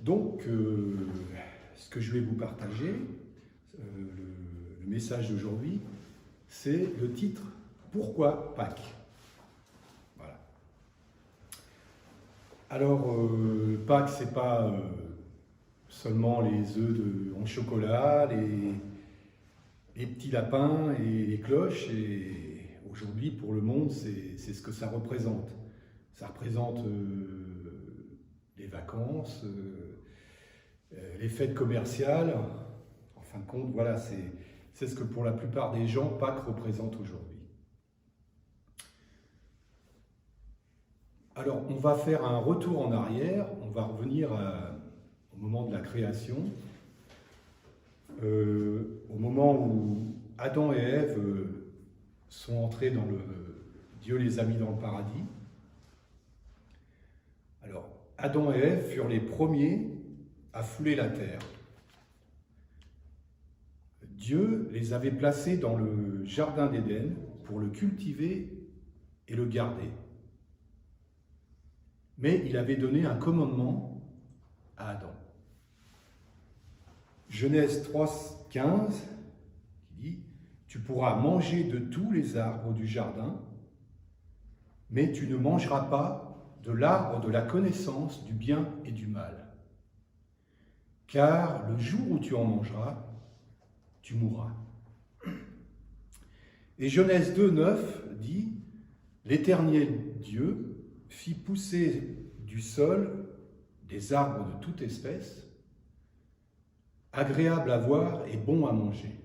Donc, ce que je vais vous partager, le message d'aujourd'hui, c'est le titre « Pourquoi Pâques ?» Voilà. Alors, Pâques, c'est pas seulement les œufs en chocolat, les petits lapins et les cloches. Et aujourd'hui, pour le monde, c'est ce que ça représente. Ça représente les vacances, les fêtes commerciales. En fin de compte, voilà, c'est ce que pour la plupart des gens, Pâques représente aujourd'hui. Alors, on va faire un retour en arrière, on va revenir au moment de la création, au moment où Adam et Ève sont entrés dans Dieu les a mis dans le paradis. Alors, Adam et Ève furent les premiers à fouler la terre. Dieu les avait placés dans le jardin d'Éden pour le cultiver et le garder. Mais il avait donné un commandement à Adam. Genèse 3,15 qui dit « Tu pourras manger de tous les arbres du jardin, mais tu ne mangeras pas de l'arbre de la connaissance du bien et du mal. Car le jour où tu en mangeras, tu mourras. » Et Genèse 2,9 dit « L'Éternel Dieu fit pousser du sol des arbres de toute espèce, agréables à voir et bons à manger.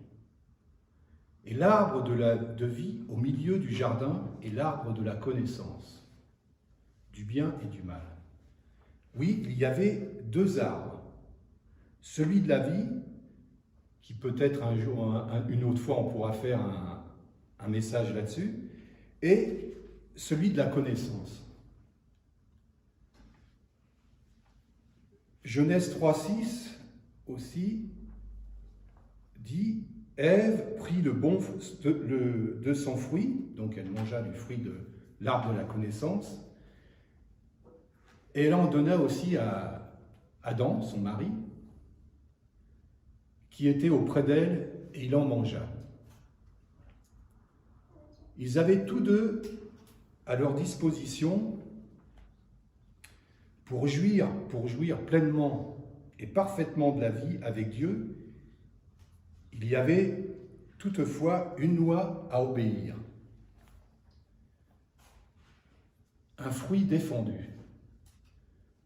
Et l'arbre de vie au milieu du jardin est l'arbre de la connaissance, du bien et du mal. » Oui, il y avait deux arbres. Celui de la vie, qui peut-être un jour, une autre fois, on pourra faire un message là-dessus, et celui de la connaissance. Genèse 3,6 aussi dit « Ève prit de son fruit », donc elle mangea du fruit de l'arbre de la connaissance, et elle en donna aussi à Adam, son mari, qui était auprès d'elle, et il en mangea. Ils avaient tous deux à leur disposition pour jouir pleinement et parfaitement de la vie avec Dieu. Il y avait toutefois une loi à obéir, un fruit défendu.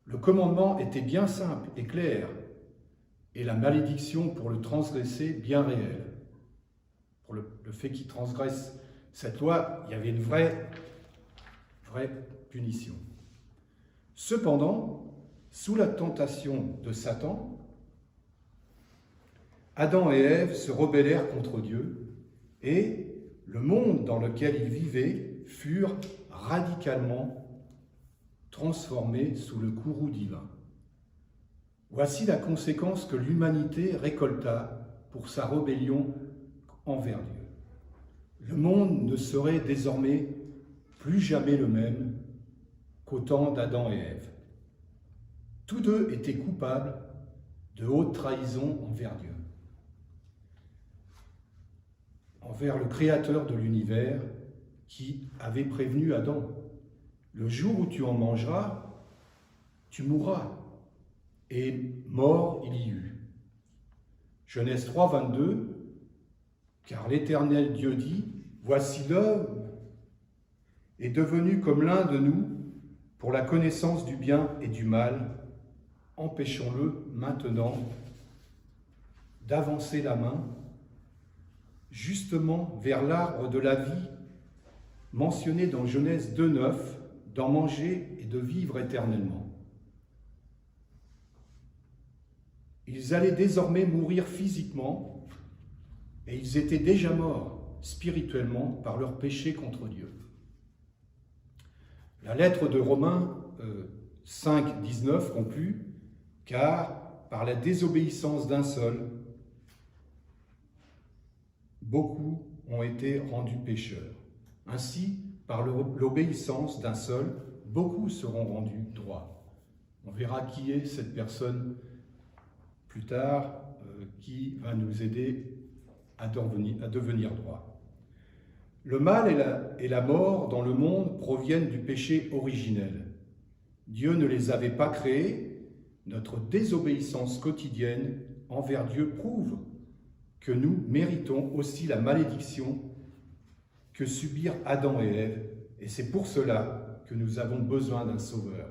Le commandement était bien simple et clair, et la malédiction pour le transgresser bien réelle. Pour le fait qu'il transgresse cette loi, il y avait une vraie punition. Cependant, sous la tentation de Satan, Adam et Ève se rebellèrent contre Dieu et le monde dans lequel ils vivaient furent radicalement transformés sous le courroux divin. Voici la conséquence que l'humanité récolta pour sa rébellion envers Dieu. Le monde ne serait désormais plus jamais le même qu'au temps d'Adam et Ève. Tous deux étaient coupables de haute trahison envers Dieu, envers le Créateur de l'univers qui avait prévenu Adam. « Le jour où tu en mangeras, tu mourras. » Et mort il y eut. Genèse 3, 22, car l'Éternel Dieu dit, « Voici l'homme est devenu comme l'un de nous pour la connaissance du bien et du mal. Empêchons-le maintenant d'avancer la main justement vers l'arbre de la vie mentionné dans Genèse 2, 9, d'en manger et de vivre éternellement. » Ils allaient désormais mourir physiquement et ils étaient déjà morts spirituellement par leur péché contre Dieu. La lettre de Romains 5, 19 conclut « Car par la désobéissance d'un seul, beaucoup ont été rendus pécheurs. Ainsi, par l'obéissance d'un seul, beaucoup seront rendus droits. » On verra qui est cette personne plus tard, qui va nous aider à devenir droit. Le mal et la mort dans le monde proviennent du péché originel. Dieu ne les avait pas créés. Notre désobéissance quotidienne envers Dieu prouve que nous méritons aussi la malédiction que subirent Adam et Ève, et c'est pour cela que nous avons besoin d'un sauveur.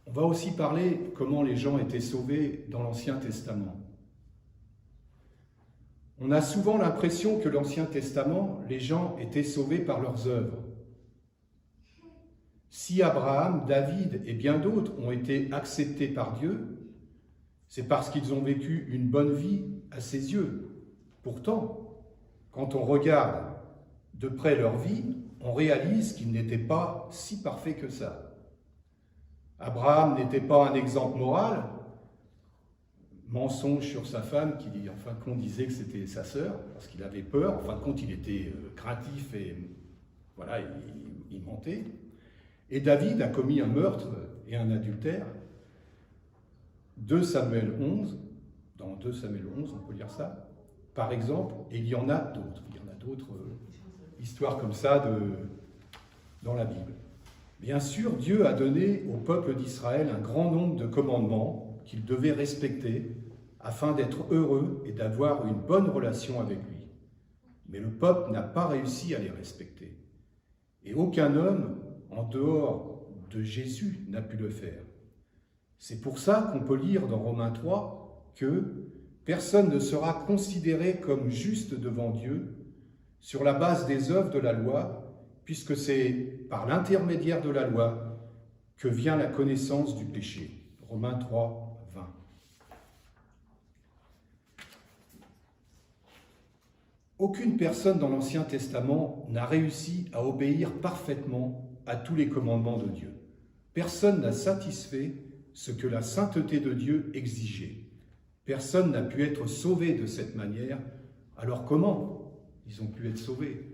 On va aussi parler comment les gens étaient sauvés dans l'Ancien Testament. On a souvent l'impression que l'Ancien Testament, les gens étaient sauvés par leurs œuvres. Si Abraham, David et bien d'autres ont été acceptés par Dieu, c'est parce qu'ils ont vécu une bonne vie à ses yeux. Pourtant, quand on regarde de près leur vie, on réalise qu'ils n'étaient pas si parfaits que ça. Abraham n'était pas un exemple moral, mensonge sur sa femme qui, en fin de compte, disait que c'était sa sœur, parce qu'il avait peur. En fin de compte, il était craintif et voilà, il mentait. Et David a commis un meurtre et un adultère. 2 Samuel 11, dans 2 Samuel 11, on peut lire ça, par exemple, et il y en a d'autres. Il y en a d'autres histoires comme ça dans la Bible. Bien sûr, Dieu a donné au peuple d'Israël un grand nombre de commandements qu'ils devaient respecter afin d'être heureux et d'avoir une bonne relation avec lui. Mais le peuple n'a pas réussi à les respecter. Et aucun homme, en dehors de Jésus, n'a pu le faire. C'est pour ça qu'on peut lire dans Romains 3 que personne ne sera considéré comme juste devant Dieu sur la base des œuvres de la loi, puisque c'est par l'intermédiaire de la loi que vient la connaissance du péché. Romains 3, 20. Aucune personne dans l'Ancien Testament n'a réussi à obéir parfaitement à tous les commandements de Dieu. Personne n'a satisfait ce que la sainteté de Dieu exigeait. Personne n'a pu être sauvé de cette manière. Alors comment ils ont pu être sauvés?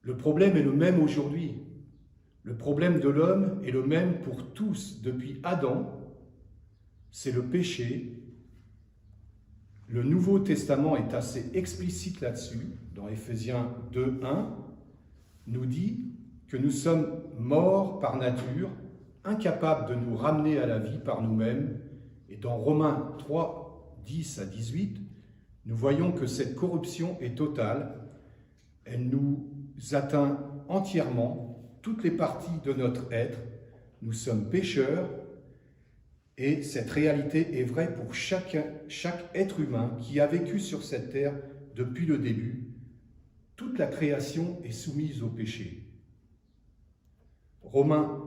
Le problème est le même aujourd'hui. Le problème de l'homme est le même pour tous. Depuis Adam, c'est le péché. Le Nouveau Testament est assez explicite là-dessus. Dans Éphésiens 2, 1, nous dit que nous sommes morts par nature, incapables de nous ramener à la vie par nous-mêmes. Et dans Romains 3, 10 à 18, nous voyons que cette corruption est totale. Elle nous atteint entièrement, toutes les parties de notre être. Nous sommes pécheurs et cette réalité est vraie pour chaque être humain qui a vécu sur cette terre depuis le début. Toute la création est soumise au péché. Romains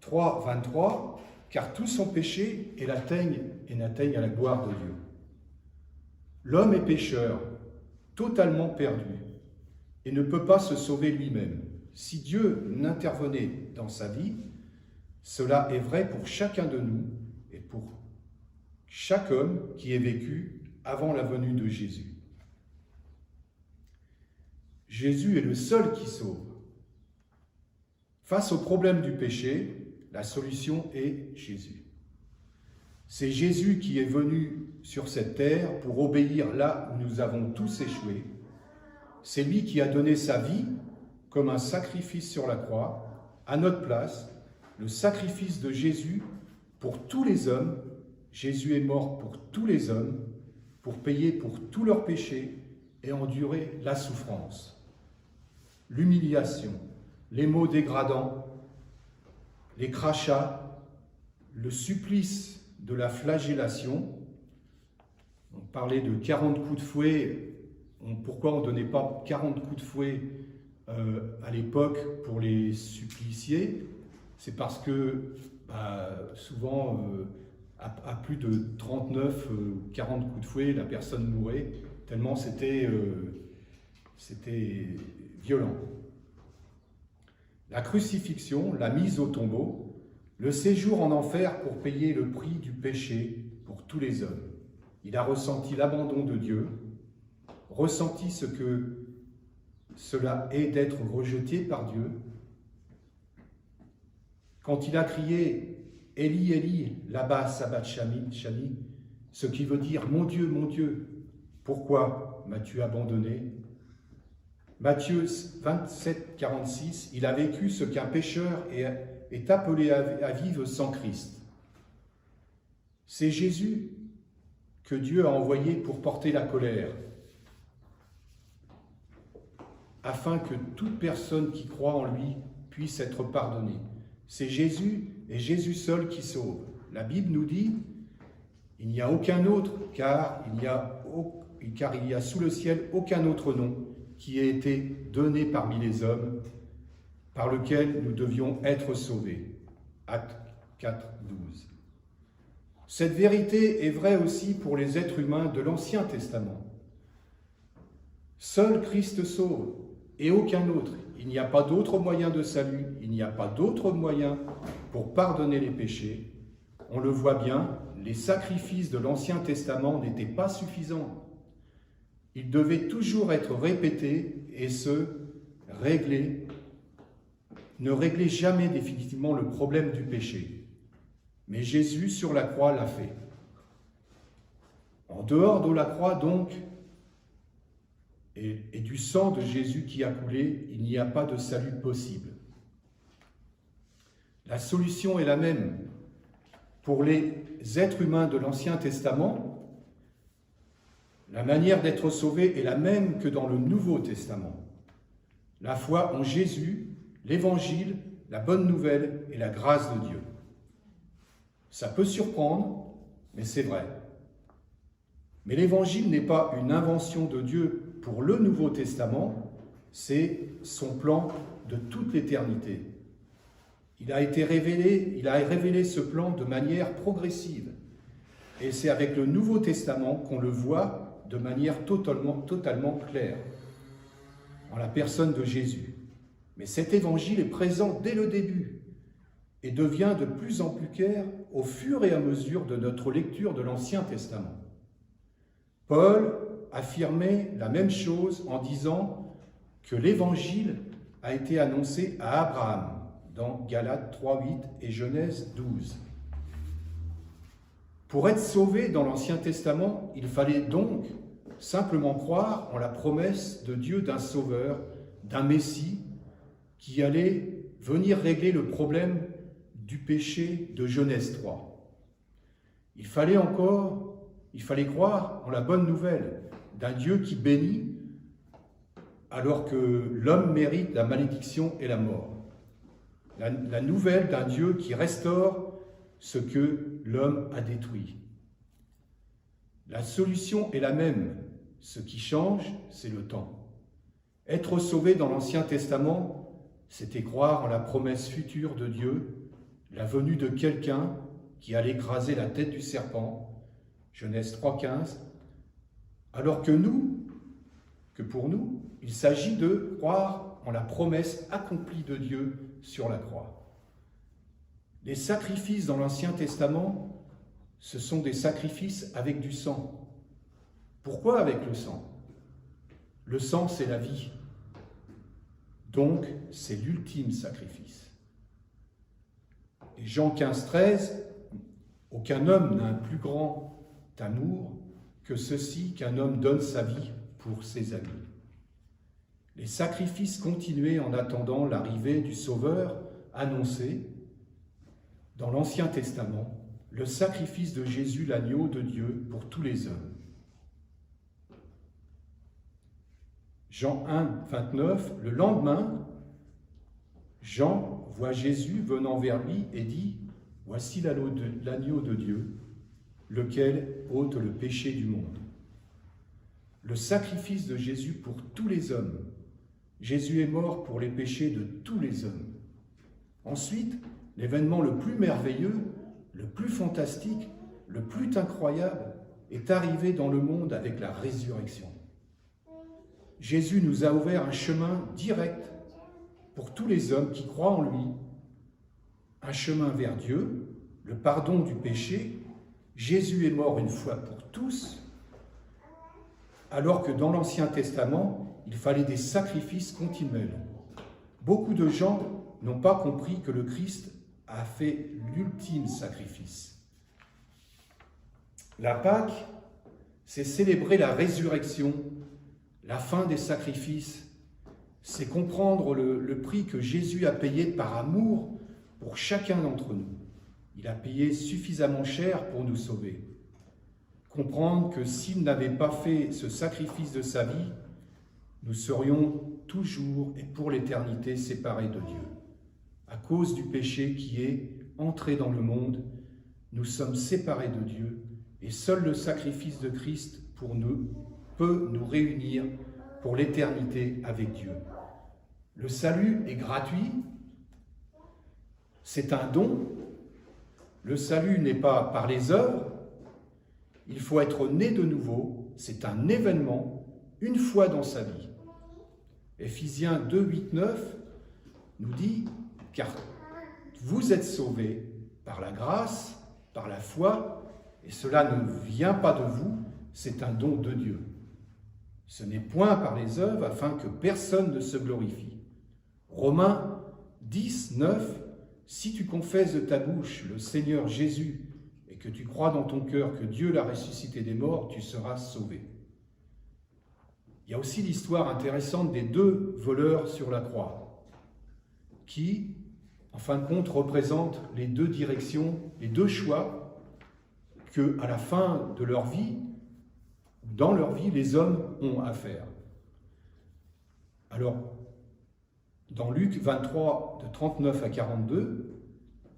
3, 23, car tous sont péchés et n'atteignent à la gloire de Dieu. L'homme est pécheur, totalement perdu, et ne peut pas se sauver lui-même. Si Dieu n'intervenait dans sa vie, cela est vrai pour chacun de nous et pour chaque homme qui ait vécu avant la venue de Jésus. Jésus est le seul qui sauve. Face au problème du péché, la solution est Jésus. C'est Jésus qui est venu sur cette terre pour obéir là où nous avons tous échoué. C'est lui qui a donné sa vie comme un sacrifice sur la croix, à notre place, le sacrifice de Jésus pour tous les hommes. Jésus est mort pour tous les hommes, pour payer pour tous leurs péchés et endurer la souffrance, l'humiliation, les mots dégradants, les crachats, le supplice de la flagellation. On parlait de 40 coups de fouet. Pourquoi on ne donnait pas 40 coups de fouet à l'époque pour les suppliciés? C'est parce que souvent, à plus de 39 ou 40 coups de fouet, la personne mourait, tellement c'était violent. La crucifixion, la mise au tombeau, le séjour en enfer pour payer le prix du péché pour tous les hommes. Il a ressenti l'abandon de Dieu, ressenti ce que cela est d'être rejeté par Dieu, quand il a crié « Eli, Eli, lama sabachthani », ce qui veut dire « Mon Dieu, pourquoi m'as-tu abandonné ?» Matthieu 27, 46, il a vécu ce qu'un pécheur est appelé à vivre sans Christ. C'est Jésus que Dieu a envoyé pour porter la colère, afin que toute personne qui croit en lui puisse être pardonnée. C'est Jésus et Jésus seul qui sauve. La Bible nous dit « Il n'y a aucun autre, car il y a sous le ciel aucun autre nom qui ait été donné parmi les hommes, par lequel nous devions être sauvés. » Actes 4, 12. Cette vérité est vraie aussi pour les êtres humains de l'Ancien Testament. Seul Christ sauve et aucun autre. Il n'y a pas d'autre moyen de salut, il n'y a pas d'autre moyen pour pardonner les péchés. On le voit bien, les sacrifices de l'Ancien Testament n'étaient pas suffisants. Ils devaient toujours être répétés et ne réglaient jamais définitivement le problème du péché. Mais Jésus, sur la croix, l'a fait. En dehors de la croix, donc, et du sang de Jésus qui a coulé, il n'y a pas de salut possible. La solution est la même. Pour les êtres humains de l'Ancien Testament, la manière d'être sauvé est la même que dans le Nouveau Testament. La foi en Jésus, l'Évangile, la bonne nouvelle et la grâce de Dieu. Ça peut surprendre, mais c'est vrai. Mais l'Évangile n'est pas une invention de Dieu pour le Nouveau Testament, c'est son plan de toute l'éternité. Il a révélé ce plan de manière progressive. Et c'est avec le Nouveau Testament qu'on le voit de manière totalement claire, en la personne de Jésus. Mais cet évangile est présent dès le début et devient de plus en plus clair au fur et à mesure de notre lecture de l'Ancien Testament. Paul affirmait la même chose en disant que l'évangile a été annoncé à Abraham dans Galates 3:8 et Genèse 12. Pour être sauvé dans l'Ancien Testament, il fallait donc simplement croire en la promesse de Dieu d'un sauveur, d'un Messie, qui allait venir régler le problème du péché de Genèse 3. Il fallait croire en la bonne nouvelle d'un Dieu qui bénit alors que l'homme mérite la malédiction et la mort. La nouvelle d'un Dieu qui restaure ce que l'homme a détruit. La solution est la même. Ce qui change, c'est le temps. Être sauvé dans l'Ancien Testament, c'était croire en la promesse future de Dieu, la venue de quelqu'un qui allait écraser la tête du serpent, Genèse 3:15, alors que pour nous, il s'agit de croire en la promesse accomplie de Dieu sur la croix. Les sacrifices dans l'Ancien Testament, ce sont des sacrifices avec du sang. Pourquoi avec le sang? Le sang, c'est la vie. Donc, c'est l'ultime sacrifice. Et Jean 15:13, « Aucun homme n'a un plus grand amour que ceci qu'un homme donne sa vie pour ses amis. » Les sacrifices continuaient en attendant l'arrivée du Sauveur annoncé dans l'Ancien Testament, le sacrifice de Jésus, l'agneau de Dieu, pour tous les hommes. Jean 1:29, le lendemain, Jean voit Jésus venant vers lui et dit « Voici l'agneau de Dieu, lequel ôte le péché du monde. » Le sacrifice de Jésus pour tous les hommes. Jésus est mort pour les péchés de tous les hommes. Ensuite, l'événement le plus merveilleux, le plus fantastique, le plus incroyable est arrivé dans le monde avec la résurrection. Jésus nous a ouvert un chemin direct pour tous les hommes qui croient en lui, un chemin vers Dieu, le pardon du péché. Jésus est mort une fois pour tous, alors que dans l'Ancien Testament, il fallait des sacrifices continuels. Beaucoup de gens n'ont pas compris que le Christ a fait l'ultime sacrifice. La Pâque, c'est célébrer la résurrection, la fin des sacrifices, c'est comprendre le prix que Jésus a payé par amour pour chacun d'entre nous. Il a payé suffisamment cher pour nous sauver. Comprendre que s'il n'avait pas fait ce sacrifice de sa vie, nous serions toujours et pour l'éternité séparés de Dieu. À cause du péché qui est entré dans le monde, nous sommes séparés de Dieu et seul le sacrifice de Christ pour nous peut nous réunir pour l'éternité avec Dieu. Le salut est gratuit, c'est un don. Le salut n'est pas par les œuvres, il faut être né de nouveau, c'est un événement, une fois dans sa vie. Éphésiens 2, 8, 9 nous dit « Car vous êtes sauvés par la grâce, par la foi, et cela ne vient pas de vous, c'est un don de Dieu. Ce n'est point par les œuvres, afin que personne ne se glorifie. » Romains 10, 9 « Si tu confesses de ta bouche le Seigneur Jésus et que tu crois dans ton cœur que Dieu l'a ressuscité des morts, tu seras sauvé. » Il y a aussi l'histoire intéressante des deux voleurs sur la croix, qui, en fin de compte, représentent les deux directions, les deux choix que, à la fin de leur vie, dans leur vie, les hommes ont à faire. Alors, dans Luc 23, de 39 à 42,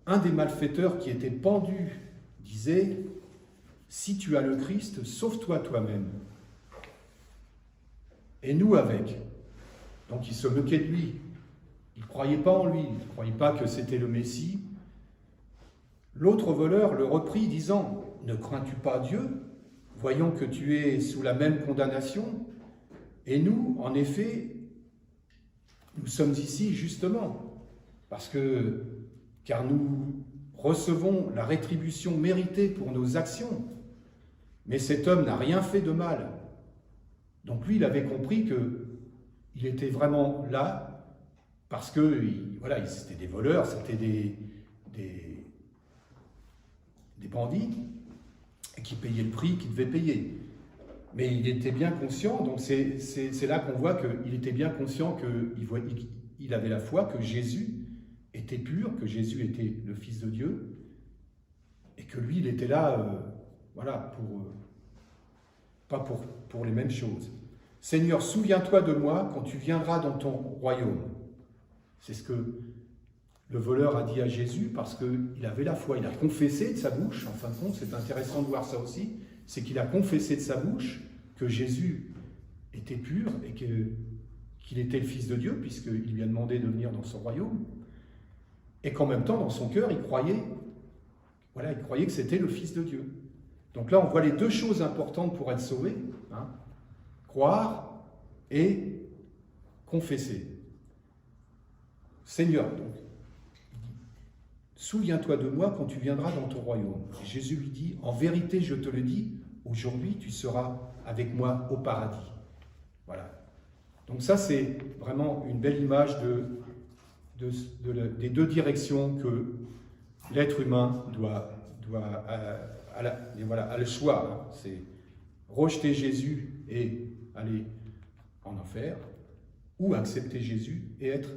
un des malfaiteurs qui était pendu disait « Si tu as le Christ, sauve-toi toi-même. » Et nous avec. Donc il se moquait de lui. Il ne croyait pas en lui, il ne croyait pas que c'était le Messie. L'autre voleur le reprit, disant « Ne crains-tu pas Dieu, voyant que tu es sous la même condamnation? Et nous, en effet, nous sommes ici justement, car nous recevons la rétribution méritée pour nos actions. Mais cet homme n'a rien fait de mal. » Donc lui, il avait compris qu'il était vraiment là parce que voilà, c'était des voleurs, c'était des bandits qui payaient le prix qu'ils devaient payer. Mais il était bien conscient, donc c'est là qu'on voit qu'il était bien conscient qu'il avait la foi, que Jésus était pur, que Jésus était le Fils de Dieu, et que lui, il était là, voilà, pas pour les mêmes choses. « Seigneur, souviens-toi de moi quand tu viendras dans ton royaume. » C'est ce que le voleur a dit à Jésus parce qu'il avait la foi. Il a confessé de sa bouche, en fin de compte, c'est intéressant de voir ça aussi, c'est qu'il a confessé de sa bouche que Jésus était pur et qu'il était le Fils de Dieu, puisqu'il lui a demandé de venir dans son royaume. Et qu'en même temps, dans son cœur, il croyait que c'était le Fils de Dieu. Donc là, on voit les deux choses importantes pour être sauvé, hein, croire et confesser. Seigneur, donc, souviens-toi de moi quand tu viendras dans ton royaume. Et Jésus lui dit, en vérité, je te le dis, aujourd'hui, tu seras avec moi au paradis. Voilà. Donc ça, c'est vraiment une belle image des deux directions que l'être humain a le choix. Hein. C'est rejeter Jésus et aller en enfer, ou accepter Jésus et être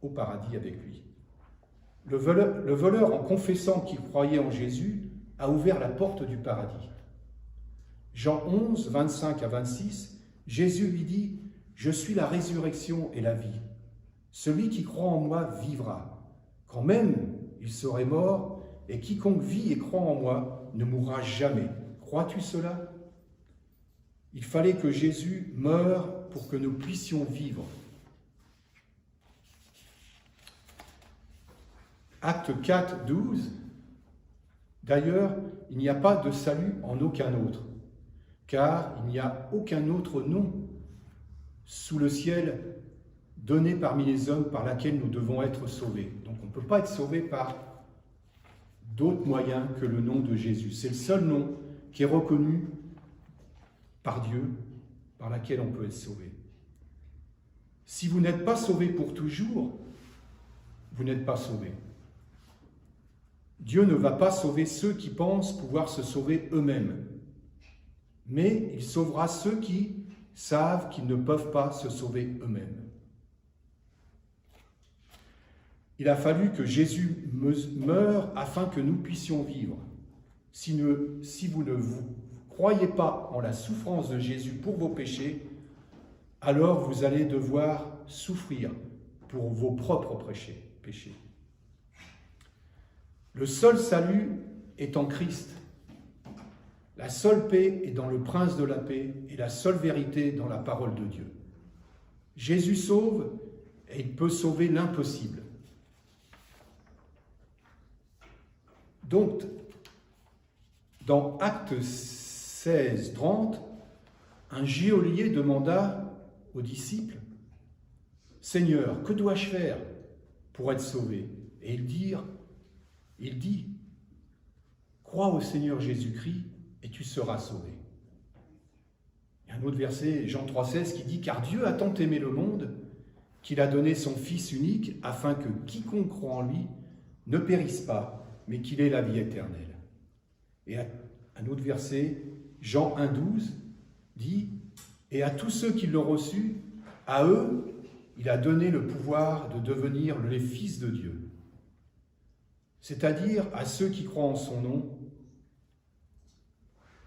au paradis avec lui. Le voleur, en confessant qu'il croyait en Jésus, a ouvert la porte du paradis. Jean 11, 25 à 26, Jésus lui dit « Je suis la résurrection et la vie. Celui qui croit en moi vivra. Quand même il serait mort, et quiconque vit et croit en moi ne mourra jamais. Crois-tu cela ?» Il fallait que Jésus meure pour que nous puissions vivre. Acte 4, 12. D'ailleurs, il n'y a pas de salut en aucun autre, car il n'y a aucun autre nom sous le ciel donné parmi les hommes par laquelle nous devons être sauvés. Donc on ne peut pas être sauvé par d'autres moyens que le nom de Jésus. C'est le seul nom qui est reconnu par Dieu, par laquelle on peut être sauvé. Si vous n'êtes pas sauvé pour toujours, vous n'êtes pas sauvé. Dieu ne va pas sauver ceux qui pensent pouvoir se sauver eux-mêmes, mais il sauvera ceux qui savent qu'ils ne peuvent pas se sauver eux-mêmes. Il a fallu que Jésus meure afin que nous puissions vivre. Si vous ne croyez pas en la souffrance de Jésus pour vos péchés, alors vous allez devoir souffrir pour vos propres péchés. Le seul salut est en Christ. La seule paix est dans le Prince de la paix et la seule vérité dans la parole de Dieu. Jésus sauve et il peut sauver l'impossible. Donc, dans Actes 16, 30, un geôlier demanda aux disciples « Seigneur, que dois-je faire pour être sauvé ?» Et il dit « Crois au Seigneur Jésus-Christ et tu seras sauvé. » Il y a un autre verset, Jean 3,16, qui dit « Car Dieu a tant aimé le monde qu'il a donné son Fils unique afin que quiconque croit en lui ne périsse pas, mais qu'il ait la vie éternelle. » Et un autre verset, Jean 1,12, dit « Et à tous ceux qui l'ont reçu, à eux, il a donné le pouvoir de devenir les fils de Dieu. » C'est-à-dire à ceux qui croient en son nom.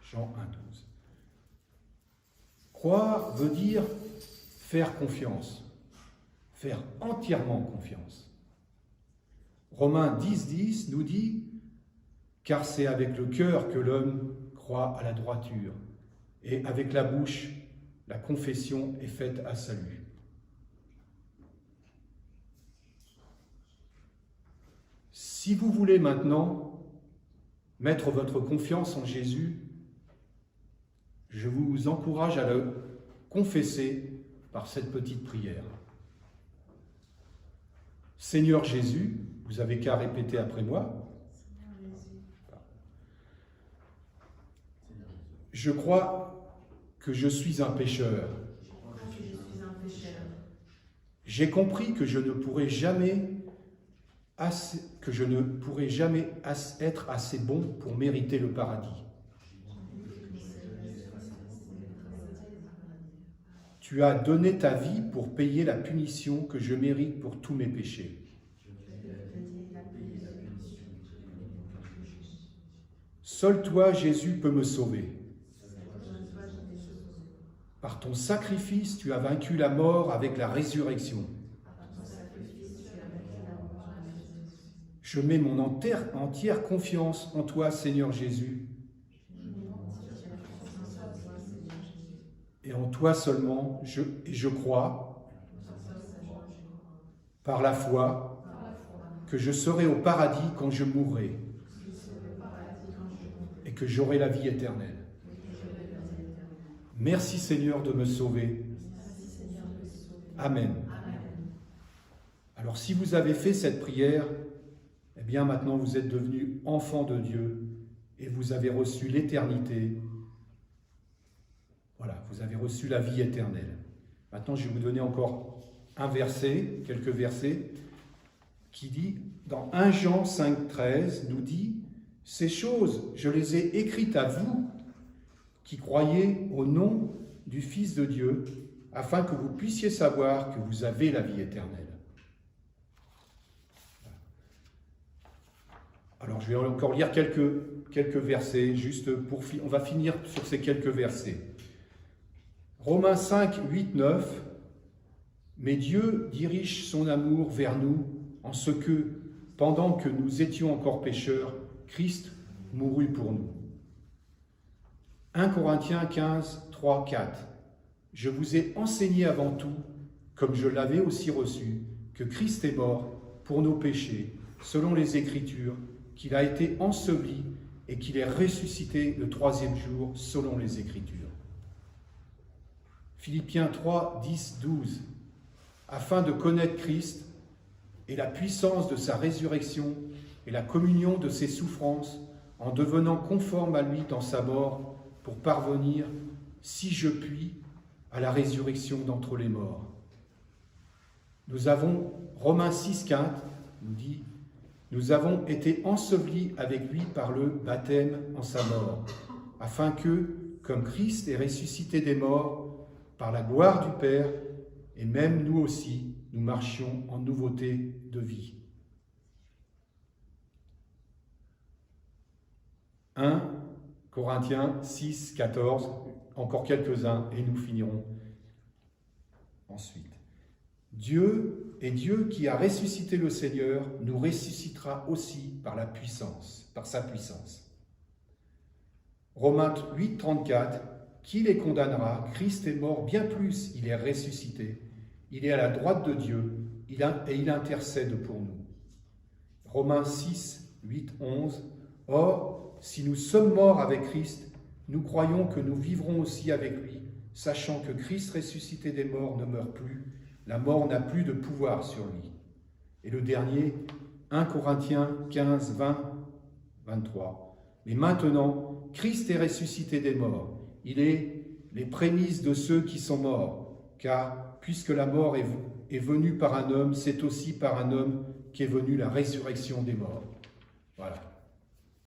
Jean 1,12. Croire veut dire faire confiance, faire entièrement confiance. Romains 10,10 nous dit « Car c'est avec le cœur que l'homme croit à la droiture, et avec la bouche, la confession est faite à salut. » Si vous voulez maintenant mettre votre confiance en Jésus, je vous encourage à le confesser par cette petite prière. Seigneur Jésus, vous avez qu'à répéter après moi. Je crois que je suis un pécheur. J'ai compris que je ne pourrai jamais être assez bon pour mériter le paradis. Tu as donné ta vie pour payer la punition que je mérite pour tous mes péchés. Seul toi, Jésus, peux me sauver. Par ton sacrifice, tu as vaincu la mort avec la résurrection. Je mets mon entière confiance en toi, Seigneur Jésus. Et en toi seulement, je crois, par la foi, que je serai au paradis quand je mourrai et que j'aurai la vie éternelle. Merci Seigneur de me sauver. Amen. Alors si vous avez fait cette prière, eh bien maintenant vous êtes devenus enfants de Dieu et vous avez reçu l'éternité. Voilà, vous avez reçu la vie éternelle. Maintenant, je vais vous donner encore un verset, quelques versets, qui dit, dans 1 Jean 5, 13, nous dit « Ces choses, je les ai écrites à vous, qui croyez au nom du Fils de Dieu, afin que vous puissiez savoir que vous avez la vie éternelle. » Alors, je vais encore lire quelques versets, juste on va finir sur ces quelques versets. Romains 5, 8, 9, « Mais Dieu dirige son amour vers nous en ce que, pendant que nous étions encore pécheurs, Christ mourut pour nous. » 1 Corinthiens 15, 3, 4, « Je vous ai enseigné avant tout, comme je l'avais aussi reçu, que Christ est mort pour nos péchés, selon les Écritures, qu'il a été enseveli et qu'il est ressuscité le troisième jour, selon les Écritures. » Philippiens 3, 10, 12, « Afin de connaître Christ et la puissance de sa résurrection et la communion de ses souffrances, en devenant conforme à lui dans sa mort, pour parvenir, si je puis, à la résurrection d'entre les morts. » Nous avons Romains 6, 15, nous dit « Nous avons été ensevelis avec lui par le baptême en sa mort, afin que, comme Christ est ressuscité des morts, par la gloire du Père, et même nous aussi, nous marchions en nouveauté de vie. 1 Corinthiens 6, 14, encore quelques-uns et nous finirons ensuite. Dieu est Dieu qui a ressuscité le Seigneur, nous ressuscitera aussi par sa puissance. Romains 8, 34, qui les condamnera? Christ est mort, bien plus, il est ressuscité. Il est à la droite de Dieu et il intercède pour nous. Romains 6, 8, 11, or, si nous sommes morts avec Christ, nous croyons que nous vivrons aussi avec lui, sachant que Christ ressuscité des morts ne meurt plus, la mort n'a plus de pouvoir sur lui. Et le dernier, 1 Corinthiens 15, 20, 23. Mais maintenant, Christ est ressuscité des morts. Il est les prémices de ceux qui sont morts, car puisque la mort est venue par un homme, c'est aussi par un homme qu'est venue la résurrection des morts. Voilà.